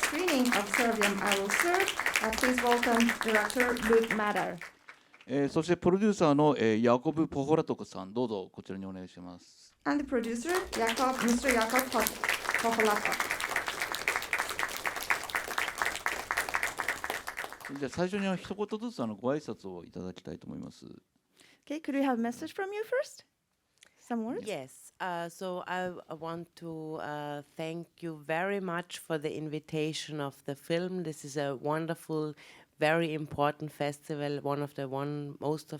screening of Serviam I will serve. Please welcome director Ruth Mader. そしてプロデューサーの、ヤコブ・ポホラトコさん、どうぞこちらにお願いします。And the producer, Mr. Jakob Pochlatko. じゃあ最初に一言ずつご挨拶をいただきたいと思います。Okay, could we have a message from you first? Some words? Yes, so I want to thank you very much for the invitation of the film. This is a wonderful, very important festival, one of the most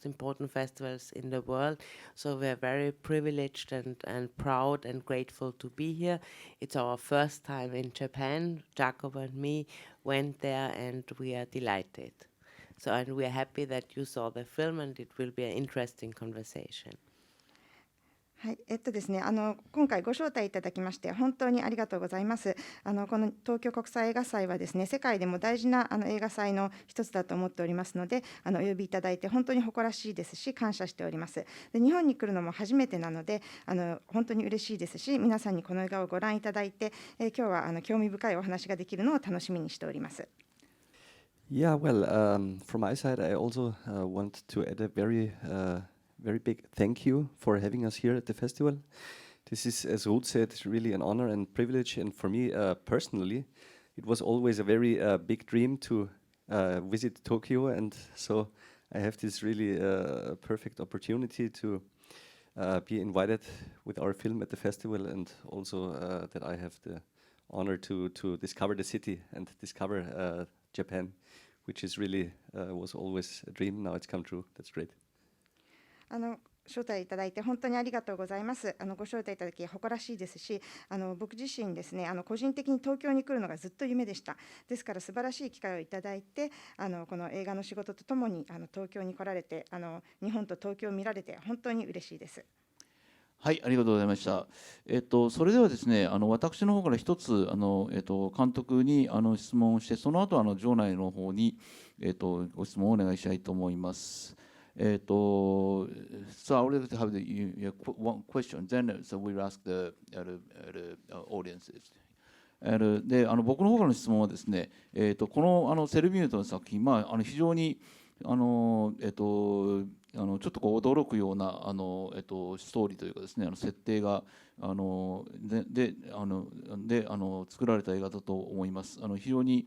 important festivals in the world. So we're very privileged and proud and grateful to be here. It's our first time in Japan. Jakob and me went there and we are delighted. So and we are happy that you saw the film and it will be an interesting conversation. はい、ですね、今回ご招待いただきまして本当にありがとうございます。この東京国際映画祭はですね、世界でも大事な映画祭の一つだと思っておりますので、お呼びいただいて本当に誇らしいですし、感謝しております。で、日本に来るのも初めてなので、本当に嬉しいですし、皆さんにこの映画をご覧いただいて、今日は興味深いお話ができるのを楽しみにしております。Yeah, well, from my side, I also want to add a very big thank you for having us here at the festival. This is, as Ruth said, really an honor and privilege, and for me personally, it was always a very big dream to visit Tokyo, and so I have this really perfect opportunity to be invited with our film at the festival, and also that I have the honor to discover the city and discover Japan, which is really was always a dream. Now it's come true. That's great. 招待いただいて本当にありがとうございます。ご招待いただき誇らしいですし、僕自身ですね、個人的に東京に来るのがずっと夢でした。ですから素晴らしい機会をいただいて、この映画の仕事とともに東京に来られて、日本と東京を見られて本当に嬉しいです。はい、ありがとうございました。それではですね、私の方から一つ監督に質問をして、その後場内の方にご質問をお願いしたいと思います。So I would like to have one question. Then so we'll ask the audiences. で僕の方からの質問はですね、このセルビウムとの作品、非常にちょっと驚くようなストーリーというかですね、設定が作られた映画だと思います。非常に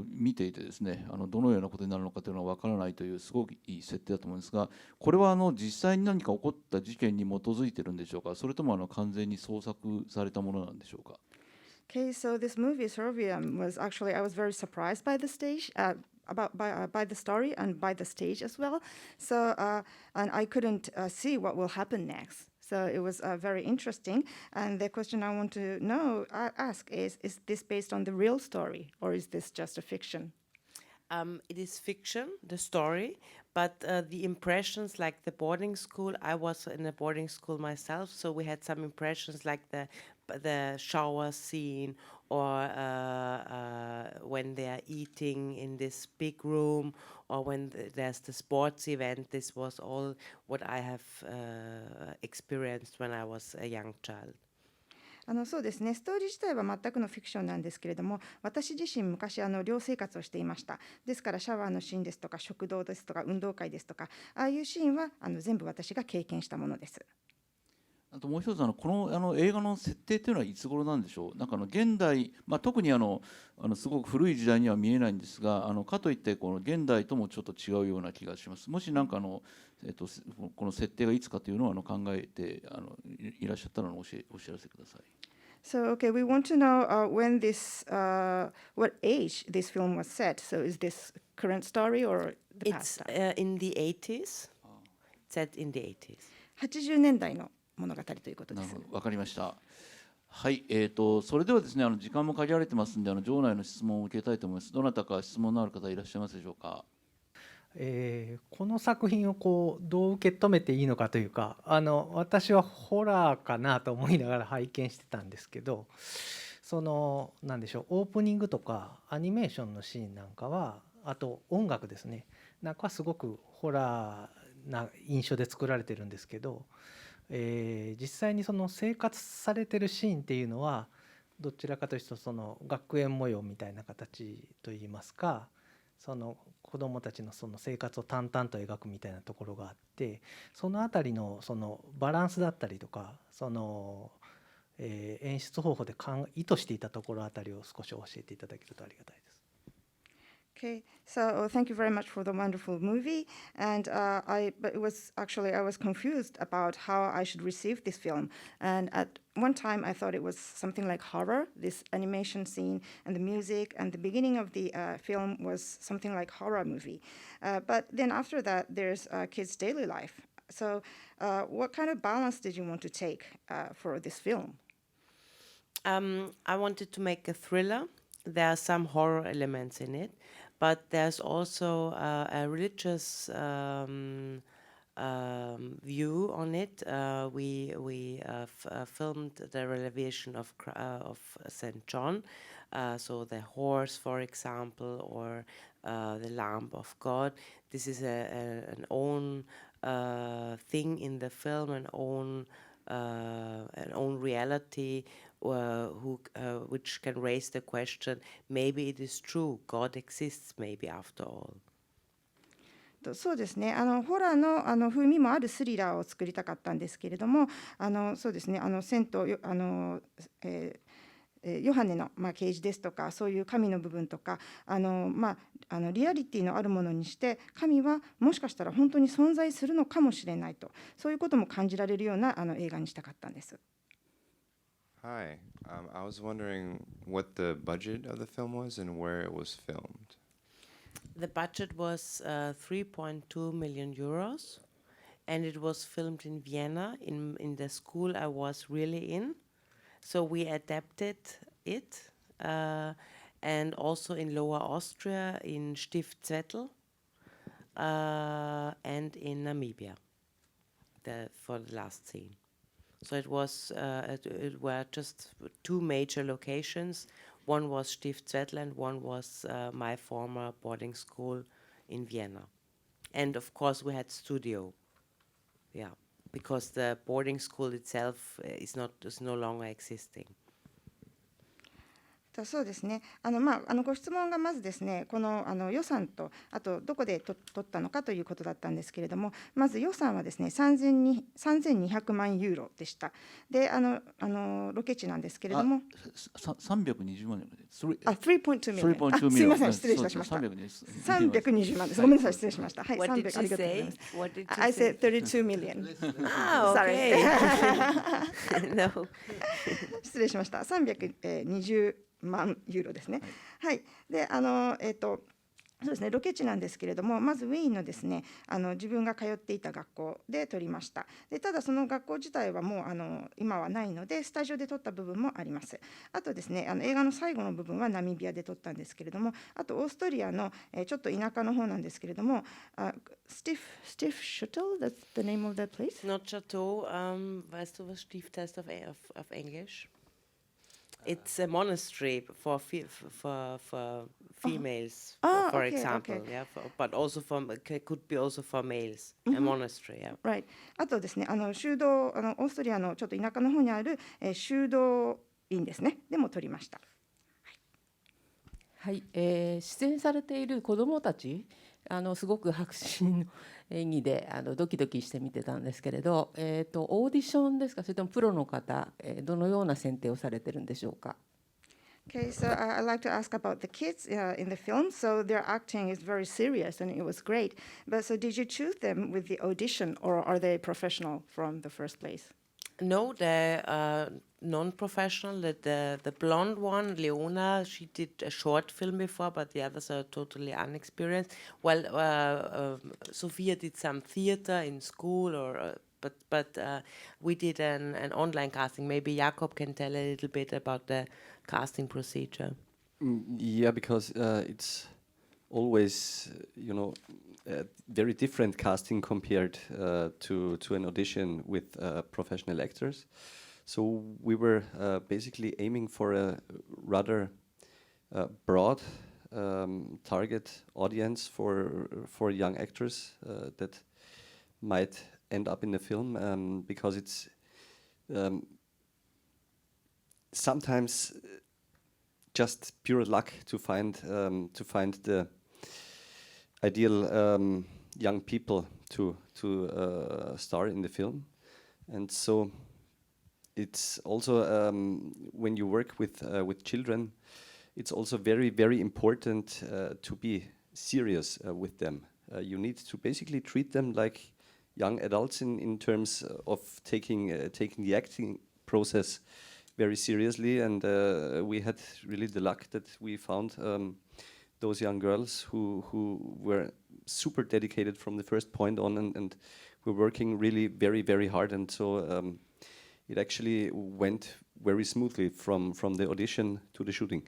見ていてですね、どのようなことになるのかというのは分からないというすごくいい設定だと思うんですが、これは実際に何か起こった事件に基づいているんでしょうか、それとも完全に創作されたものなんでしょうか。Okay, so this movie Serviam was actually I was very surprised by the stage. By the story and by the stage as well. So and I couldn't see what will happen next. So it was very interesting. And the question I want to ask is this based on the real story or is this just a fiction? It is fiction, the story, but the impressions, like the boarding school, I was in a boarding school myself, so we had some impressions like the shower scene or when they are eating in this big room or when there's the sports event. This was all what I have experienced when I was a young child. そうですね、ストーリー自体は全くのフィクションなんですけれども、私自身昔寮生活をしていました。ですからシャワーのシーンですとか食堂ですとか運動会ですとか、ああいうシーンは全部私が経験したものです。あともう一つこの映画の設定というのはいつ頃なんでしょう。なんか現代、特にすごく古い時代には見えないんですが、かといってこの現代ともちょっと違うような気がします。もしなんかこの設定がいつかというのを考えていらっしゃったらお知らせください。So, okay, we want to know when what age this film was set. So, is this current story or the past? It's in the 80s. Set in the 80s. 80年代の物語ということです。なるほど、わかりました。はい、それではですね、時間も限られてますので、場内の質問を受けたいと思います。どなたか質問のある方いらっしゃいますでしょうか。この作品をどう受け止めていいのかというか、私はホラーかなと思いながら拝見してたんですけど、なんでしょう、オープニングとかアニメーションのシーンなんかは、あと音楽ですね、なんかはすごくホラーな印象で作られてるんですけど、実際に生活されてるシーンっていうのはどちらかというとその学園模様みたいな形といいますか、その子どもたちのその生活を淡々と描くみたいなところがあって、そのあたりのそのバランスだったりとか、その演出方法で意図していたところあたりを少し教えていただけるとありがたいです。Okay, so thank you very much for the wonderful movie. And but it was actually, I was confused about how I should receive this film. And at one time, I thought it was something like horror, this animation scene and the music, and the beginning of the film was something like horror movie. But then after that, there's kids' daily life. So what kind of balance did you want to take for this film? I wanted to make a thriller. There are some horror elements in it, but there's also a religious view on it. We filmed the revelation of Saint John, so the horse, for example, or the Lamb of God. This is an own thing in the film, an own reality. Which can raise the question, maybe it is true, God exists maybe after all. そうですね、ホラーの風味もあるスリラーを作りたかったんですけれども、そうですね、聖徒ヨハネの、啓示ですとか、そういう神の部分とか、リアリティのあるものにして、神はもしかしたら本当に存在するのかもしれないと、そういうことも感じられるような映画にしたかったんです。Hi, I was wondering what the budget of the film was and where it was filmed. The budget was 3.2 million euros, and it was filmed in Vienna, in the school I was really in. So we adapted it, and also in Lower Austria, in Stift-Zettel, and in Namibia, for the last scene. So it were just two major locations. One was Stift-Zettel and one was my former boarding school in Vienna. And of course we had studio, because the boarding school itself is no longer existing. そうですね、ご質問がまずですね、この予算と、あとどこで取ったのかということだったんですけれども、まず予算はですね、3200万ユーロでした。で、ロケ地なんですけれども、320万円まで。3.2 million。すみません、失礼しました。320万です。ごめんなさい、失礼しました。はい、What did you ありがとうござい say? ます。What did you I say? said 32 million. Okay. No. 失礼しました。320万ユーロですね。はい。で、そうですね、ロケ地なんですけれども、まずウィーンのですね、自分が通っていた学校で撮りました。で、ただその学校自体はもう今はないので、スタジオで撮った部分もあります。あとですね、映画の最後の部分はナミビアで撮ったんですけれども、あとオーストリアの、ちょっと田舎の方なんですけれども、Stift Shuttle, that's the name of that place? Not Chateau. Weißt du, was Stift heißt auf Englisch? It's a monastery for females, for okay, example, okay. but also could be also for males, a monastery, yeah. Right. あとですね、修道、オーストリアのちょっと田舎の方にある、修道院ですね、でも撮りました。はい、出演されている子どもたち、すごく迫真の演技でドキドキして見てたんですけれど、オーディションですか、それともプロの方、どのような選定をされてるんでしょうか。Okay, so I'd like to ask about the kids in the film. So their acting is very serious and it was great. But so did you choose them with the audition or are they professional from the first place? No, they're non-professional. The blonde one, Leona, she did a short film before, but the others are totally unexperienced. Well, Sophia did some theater in school, but we did an online casting. Maybe Jakob can tell a little bit about the casting procedure. Yeah, because it's always, very different casting compared to an audition with professional actors. So we were basically aiming for a rather broad target audience for young actors that might end up in the film because it's sometimes just pure luck to find the ideal young people to star in the film, and so it's also when you work with children, it's also very, very important to be serious with them. You need to basically treat them like young adults in terms of taking the acting process very seriously, and we had really the luck that we found those young girls who were super dedicated from the first point on, and were working really very, very hard, and so it actually went very smoothly from the audition to the shooting.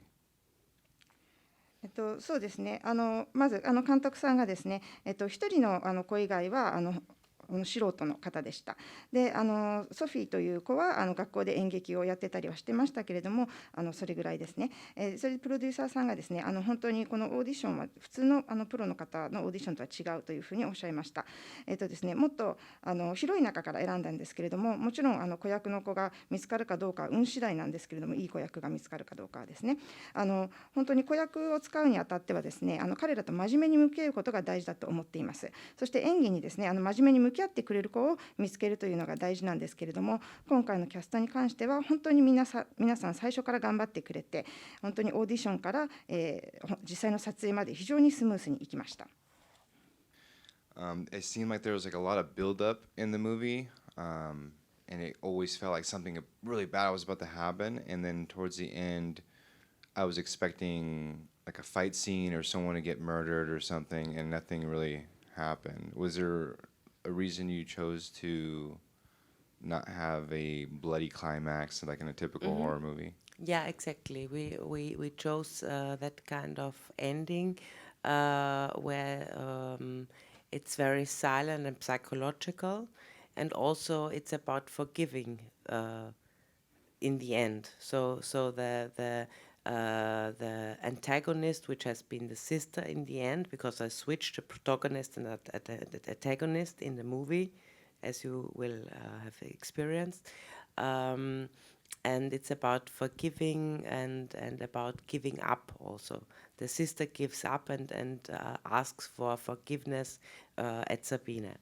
そうですね。まず監督さんがですね、一人の子以外は素人の方でした。でソフィーという子は学校で演劇をやってたりはしてましたけれども、それぐらいですね。それでプロデューサーさんがですね、本当にこのオーディションは普通のプロの方のオーディションとは違うというふうにおっしゃいました。ですね、もっと広い中から選んだんですけれども、もちろん子役の子が見つかるかどうかは運次第なんですけれども、いい子役が見つかるかどうかはですね、本当に子役を使うにあたってはですね、彼らと真面目に向き合うことが大事だと思っています。そして演技にですね、真面目に向き合ってくれる子を見つけるというのが大事なんですけれども、今回のキャストに関しては本当に皆さん最初から頑張ってくれて、本当にオーディションから、実際の撮影まで非常にスムースにいきました。It seemed like there was like a lot of build up in the movie, and it always felt like something really bad was about to happen, and then towards the end I was expecting like a fight scene or someone to get murdered or something, and nothing really happened. Was there a reason you chose to not have a bloody climax like in a typical horror movie? Yeah, exactly. We chose that kind of ending where it's very silent and psychological, and also it's about forgiving in the end. So the antagonist, which has been the sister in the end, because I switched the protagonist and the antagonist in the movie, as you will have experienced. And it's about forgiving and about giving up also. The sister gives up and asks for forgiveness at Sabine.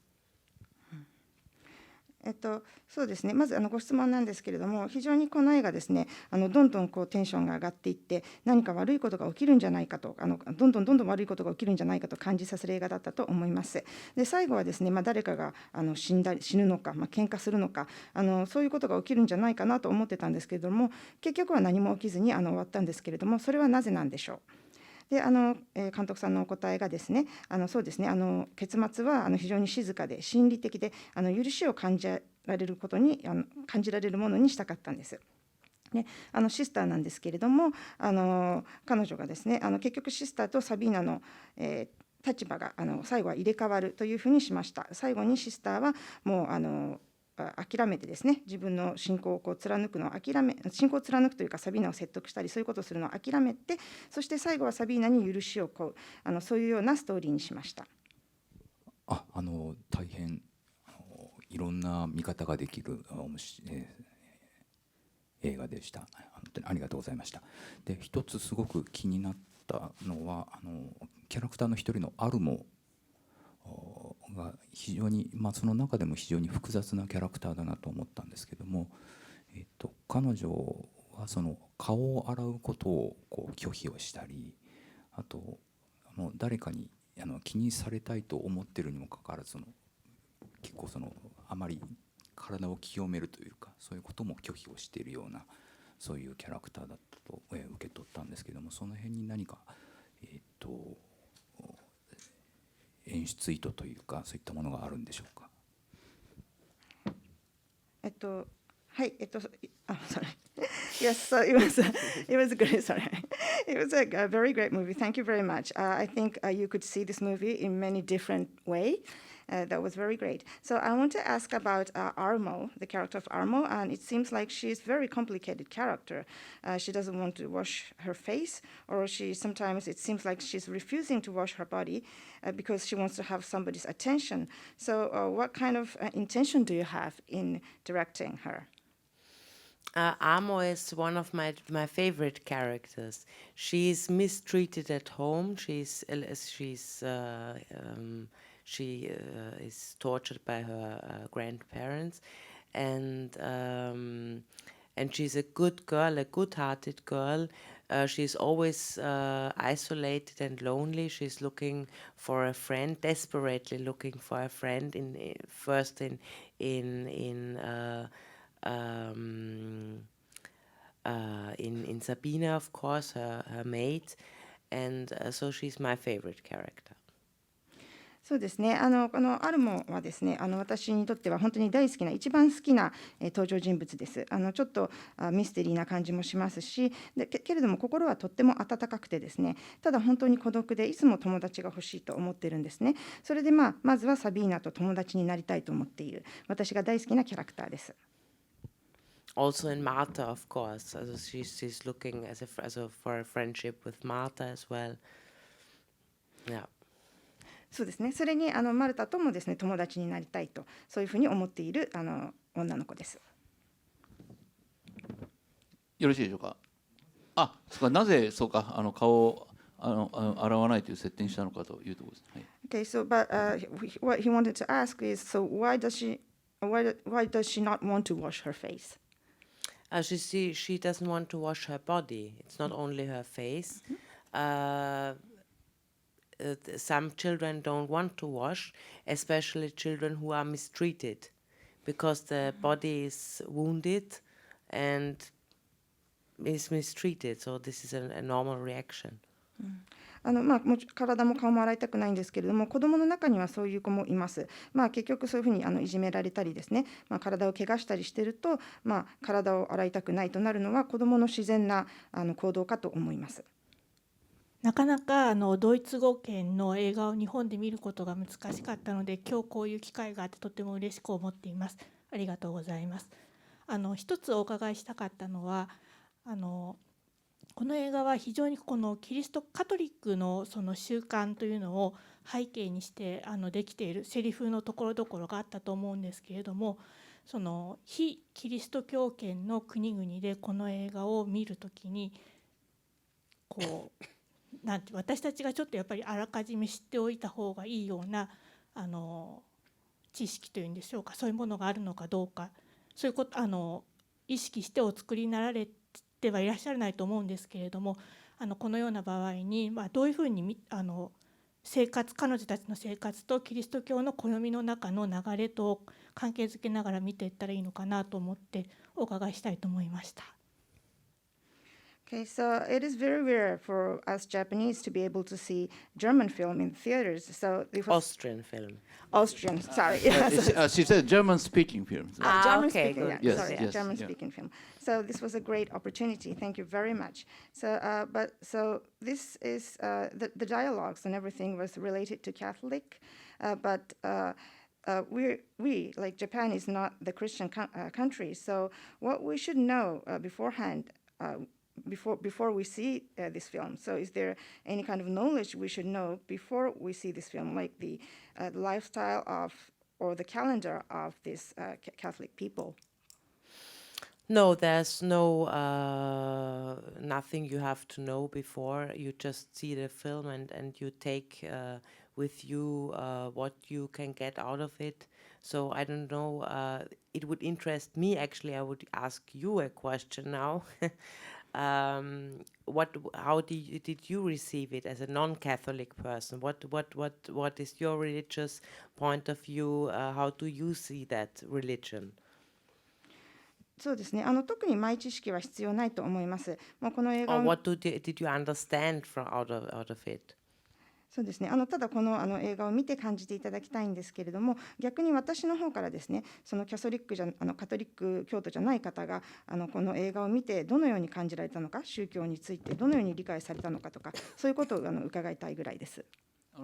そうですね。まずご質問なんですけれども、非常にこの映画ですね、どんどんテンションが上がっていって、何か悪いことが起きるんじゃないかと、どんどん悪いことが起きるんじゃないかと感じさせる映画だったと思います。で、最後はですね、誰かが死ぬのか、喧嘩するのか、そういうことが起きるんじゃないかなと思ってたんですけれども、結局は何も起きずに終わったんですけれども、それはなぜなんでしょう。で監督さんのお答えがですね、そうですね、結末は非常に静かで心理的で許しを感じられるものにしたかったんです。でシスターなんですけれども、彼女がですね結局シスターとサビーナの、立場が最後は入れ替わるというふうにしました。最後にシスターはもう諦めてですね、自分の信仰を貫くのを信仰を貫くというか、サビーナを説得したりそういうことをするのを諦めて、そして最後はサビーナに許しを請う、そういうようなストーリーにしました。大変いろんな見方ができる映画でした。本当にありがとうございました。で、一つすごく気になったのはキャラクターの一人のアルモが非常に、その中でも非常に複雑なキャラクターだなと思ったんですけども、彼女はその顔を洗うことを拒否をしたり、あと誰かに気にされたいと思っているにもかかわらず結構あまり体を清めるというか、そういうことも拒否をしているような、そういうキャラクターだったと受け取ったんですけども、その辺に何か演出意図というか、そういったものがあるんでしょうか。はい、sorry. Yes, so it was great. Sorry, it was a very great movie. Thank you very much. I think you could see this movie in many different ways. That was very great. So I want to ask about Armo, the character of Armo, and it seems like she's a very complicated character. She doesn't want to wash her face, or sometimes it seems like she's refusing to wash her body because she wants to have somebody's attention. So what kind of intention do you have in directing her? Amo is one of my favorite characters. She's mistreated at home. She is tortured by her grandparents, and she's a good girl, a good-hearted girl. She's always isolated and lonely. She's looking for a friend, desperately looking for a friend. In Sabina, of course, her mate, and so she's my favorite character. そうですね、このアルモはですね、私にとっては本当に大好きな、一番好きな、登場人物です。ちょっとミステリーな感じもしますし、けれども心はとっても温かくてですね、ただ本当に孤独でいつも友達が欲しいと思ってるんですね。それでまずはサビーナと友達になりたいと思っている、私が大好きなキャラクターです。Also in Marta, of course. Also she's looking for a friendship with Marta as well. Yeah. そうですね。それにマルタともですね、友達になりたいと、そういうふうに思っている女の子です。よろしいでしょうか。そうか、なぜそうか顔を洗わないという設定にしたのかというところです。はい。Okay, so but what he wanted to ask is, so why does she not want to wash her face? She doesn't want to wash her body. It's not only her face. Some children don't want to wash, especially children who are mistreated, because the body is wounded and is mistreated. So this is a normal reaction. 体も顔も洗いたくないんですけれども、子どもの中にはそういう子もいます。結局そういうふうにいじめられたりですね、体を怪我したりしていると、体を洗いたくないとなるのは子どもの自然な行動かと思います。なかなかドイツ語圏の映画を日本で見ることが難しかったので、今日こういう機会があってとても嬉しく思っています。ありがとうございます。一つお伺いしたかったのは、この映画は非常にこのキリストカトリックのその習慣というのを背景にしてできているセリフのところどころがあったと思うんですけれども、その非キリスト教圏の国々でこの映画を見るときに私たちがちょっとやっぱりあらかじめ知っておいた方がいいような知識というんでしょうか、そういうものがあるのかどうか、そういうこと意識してお作りになられてはいらっしゃらないと思うんですけれども、このような場合に、どういうふうに彼女たちの生活とキリスト教の暦の中の流れと関係づけながら見ていったらいいのかなと思ってお伺いしたいと思いました。Okay, so it is very rare for us Japanese to be able to see German film in theaters. So it was Austrian film. Austrian, sorry. She said German-speaking film. German okay, speaking, good. Yes, sorry, yes, German-speaking film. So this was a great opportunity. Thank you very much. So, so this is the dialogues and everything was related to Catholic, but we like Japan is not the Christian country. So what we should know beforehand. Before we see this film. So is there any kind of knowledge we should know before we see this film, like the lifestyle of or the calendar of these Catholic people? No, there's nothing you have to know before. You just see the film and you take with you what you can get out of it. So I don't know, it would interest me actually. I would ask you a question now. How did you receive it as a non-Catholic person? What is your religious point of view? How do you see that religion? そうですね。特に前知識は必要ないと思います。もうこの映画を What did you understand out of it? そうですね。ただこの映画を見て感じていただきたいんですけれども、逆に私の方からですね、そのカトリック教徒じゃない方がこの映画を見てどのように感じられたのか、宗教についてどのように理解されたのかとか、そういうことを伺いたいぐらいです。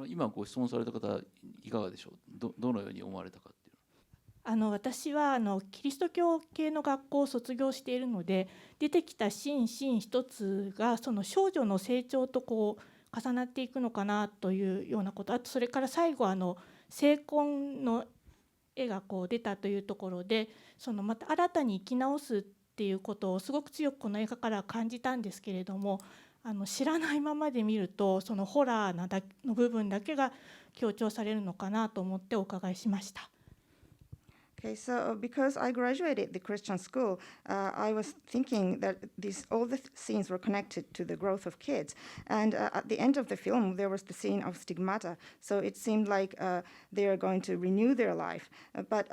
今ご質問された方いかがでしょう。どのように思われたかっていう。私はキリスト教系の学校を卒業しているので、出てきたシーン一つがその少女の成長と重なっていくのかなというようなこと、あとそれから最後成婚の絵が出たというところで、そのまた新たに生き直すっていうことをすごく強くこの映画から感じたんですけれども、知らないままで見るとそのホラーの部分だけが強調されるのかなと思ってお伺いしました。Okay, so because I graduated the Christian school, I was thinking that all the scenes were connected to the growth of kids. And at the end of the film, there was the scene of stigmata. So it seemed like they are going to renew their life. But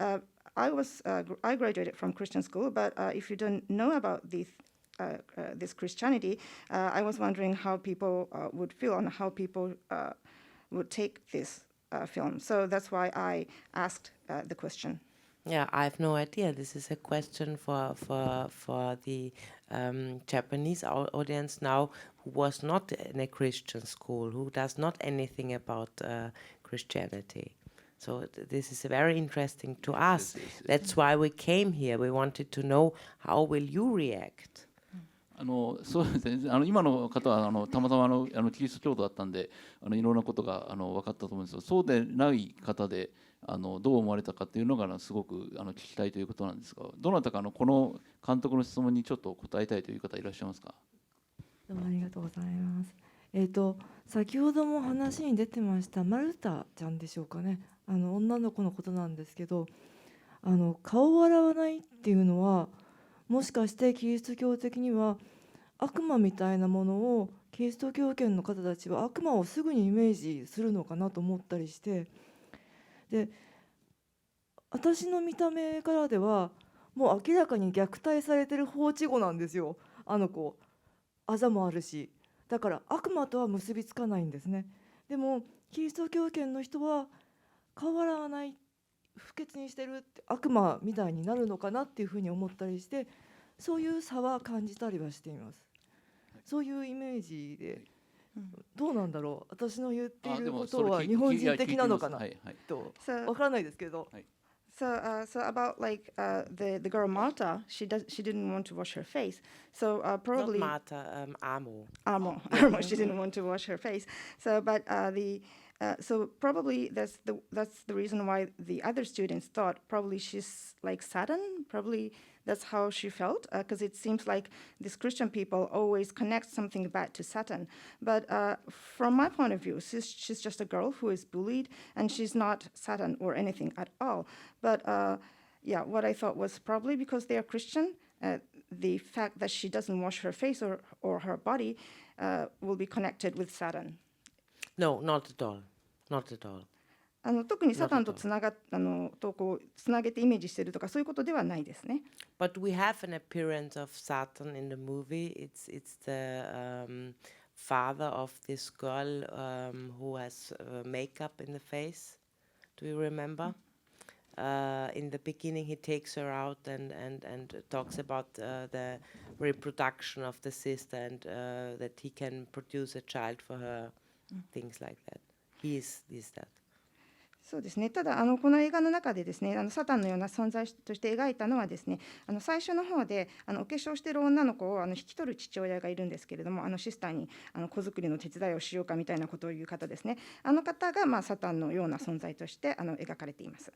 I graduated from Christian school, but if you don't know about this Christianity, I was wondering how people would feel and how people would take this film. So that's why I asked the question. Yeah, I have no idea. This is a question for the Japanese audience now, who was not in a Christian school, who does not anything about Christianity. So this is very interesting to us. That's why we came here. We wanted to know how will you react. そうですね、今の方はたまたまキリスト教徒だったんでいろんなことが分かったと思うんですけど、そうでない方でどう思われたかっていうのがすごく聞きたいということなんですが、どなたかこの監督の質問にちょっと答えたいという方いらっしゃいますか。どうもありがとうございます。先ほども話に出てましたマルタちゃんでしょうかね、女の子のことなんですけど、顔を洗わないっていうのはもしかしてキリスト教的には悪魔みたいなものをキリスト教圏の方たちは悪魔をすぐにイメージするのかなと思ったりして、で私の見た目からではもう明らかに虐待されてる放置子なんですよ。子あざもあるし、だから悪魔とは結びつかないんですね。でもキリスト教圏の人は顔洗わない不潔にしてるって悪魔みたいになるのかなっていうふうに思ったりして、そういう差は感じたりはしています。そういうイメージでどうなんだろう、私の言っていることは日本人的なのかなとわからないですけど。So about like the girl Marta, she didn't want to wash her face. So probably Not Marta, Amo. Amo, she didn't want to wash her face. So but so probably that's the reason why the other students thought probably she's like Satan. Probably that's how she felt, because it seems like these Christian people always connect something bad to Satan. But from my point of view, she's just a girl who is bullied, and she's not Satan or anything at all. But yeah, what I thought was probably because they are Christian, the fact that she doesn't wash her face or her body will be connected with Satan. No, not at all. Not at all. 特にサタンとつなげてイメージしているとかそういうことではないですね。But we have an appearance of Satan in the movie. It's the father of this girl who has makeup in the face. Do you remember? In the beginning, he takes her out and talks about the reproduction of the sister and that he can produce a child for her, things like that. He's that. そうですね。ただこの映画の中でですね、サタンのような存在として描いたのはですね、最初の方でお化粧している女の子を引き取る父親がいるんですけれども、シスターに子作りの手伝いをしようかみたいなことを言う方ですね。方がサタンのような存在として描かれています。